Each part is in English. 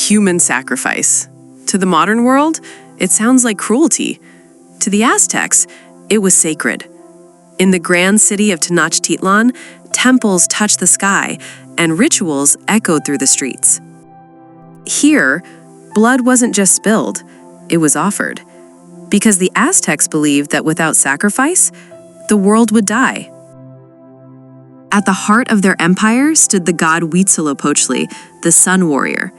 human sacrifice. To the modern world, it sounds like cruelty. To the Aztecs, it was sacred. In the grand city of Tenochtitlan, temples touched the sky and rituals echoed through the streets. Here, blood wasn't just spilled, it was offered. Because the Aztecs believed that without sacrifice, the world would die. At the heart of their empire stood the god Huitzilopochtli, the sun warrior.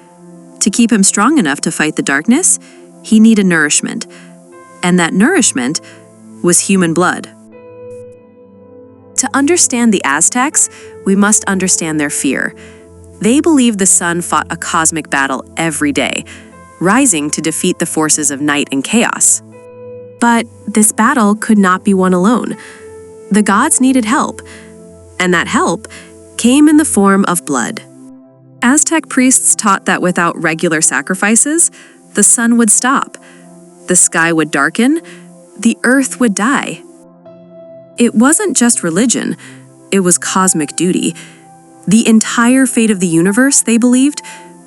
To keep him strong enough to fight the darkness, he needed nourishment. And that nourishment was human blood. To understand the Aztecs, we must understand their fear. They believed the sun fought a cosmic battle every day, rising to defeat the forces of night and chaos. But this battle could not be won alone. The gods needed help, and that help came in the form of blood. Aztec priests taught that without regular sacrifices, the sun would stop, the sky would darken, the earth would die. It wasn't just religion, it was cosmic duty. The entire fate of the universe, they believed,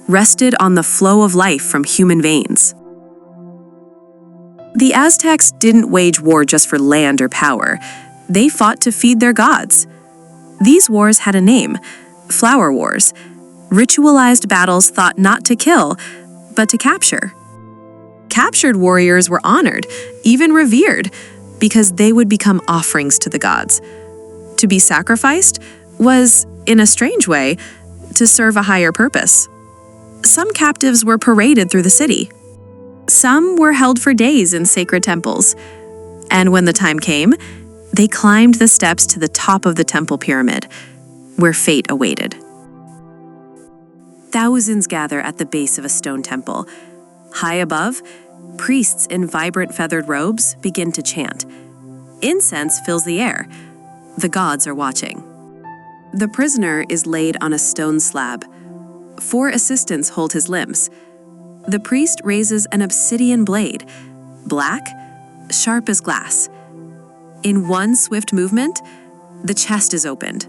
rested on the flow of life from human veins. The Aztecs didn't wage war just for land or power. They fought to feed their gods. These wars had a name: flower wars, ritualized battles thought not to kill, but to capture. Captured warriors were honored, even revered, because they would become offerings to the gods. To be sacrificed was, in a strange way, to serve a higher purpose. Some captives were paraded through the city. Some were held for days in sacred temples. And when the time came, they climbed the steps to the top of the temple pyramid, where fate awaited. Thousands gather at the base of a stone temple. High above, priests in vibrant feathered robes begin to chant. Incense fills the air. The gods are watching. The prisoner is laid on a stone slab. 4 assistants hold his limbs. The priest raises an obsidian blade, black, sharp as glass. In one swift movement, the chest is opened.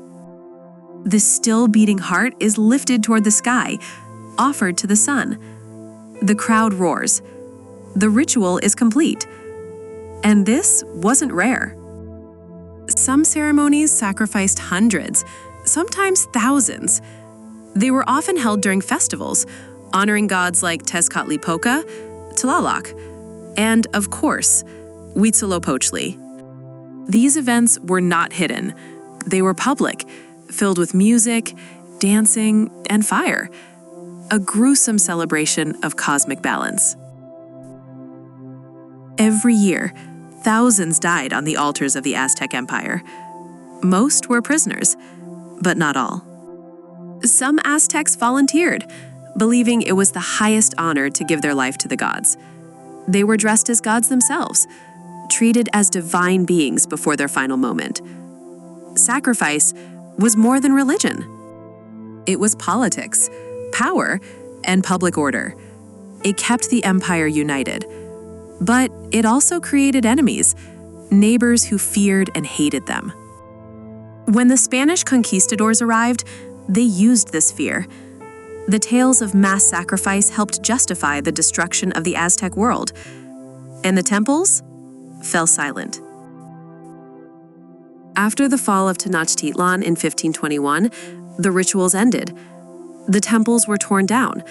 The still beating heart is lifted toward the sky, offered to the sun. The crowd roars. The ritual is complete. And this wasn't rare. Some ceremonies sacrificed hundreds, sometimes thousands. They were often held during festivals, honoring gods like Tezcatlipoca, Tlaloc, and, of course, Huitzilopochtli. These events were not hidden. They were public, filled with music, dancing, and fire. A gruesome celebration of cosmic balance. Every year, thousands died on the altars of the Aztec Empire. Most were prisoners, but not all. Some Aztecs volunteered, believing it was the highest honor to give their life to the gods. They were dressed as gods themselves, treated as divine beings before their final moment. Sacrifice was more than religion. It was politics, power, and public order. It kept the empire united. But it also created enemies, neighbors who feared and hated them. When the Spanish conquistadors arrived, they used this fear. The tales of mass sacrifice helped justify the destruction of the Aztec world, and the temples fell silent. After the fall of Tenochtitlan in 1521, the rituals ended. The temples were torn down,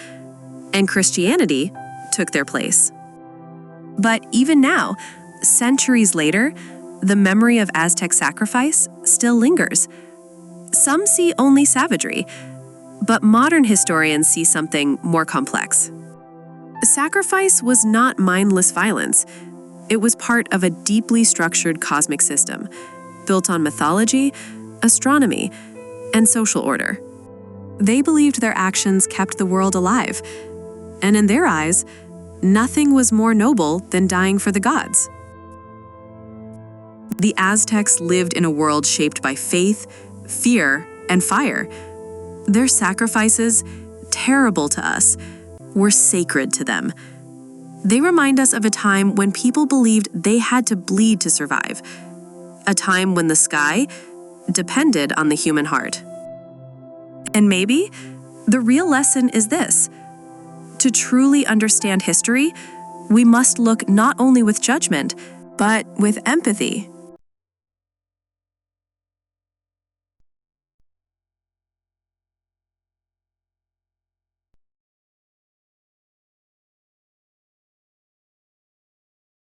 and Christianity took their place. But even now, centuries later, the memory of Aztec sacrifice still lingers. Some see only savagery, but modern historians see something more complex. Sacrifice was not mindless violence. It was part of a deeply structured cosmic system, built on mythology, astronomy, and social order. They believed their actions kept the world alive, and in their eyes, nothing was more noble than dying for the gods. The Aztecs lived in a world shaped by faith, fear, and fire. Their sacrifices, terrible to us, were sacred to them. They remind us of a time when people believed they had to bleed to survive, a time when the sky depended on the human heart. And maybe the real lesson is this: To truly understand history, we must look not only with judgment, but with empathy.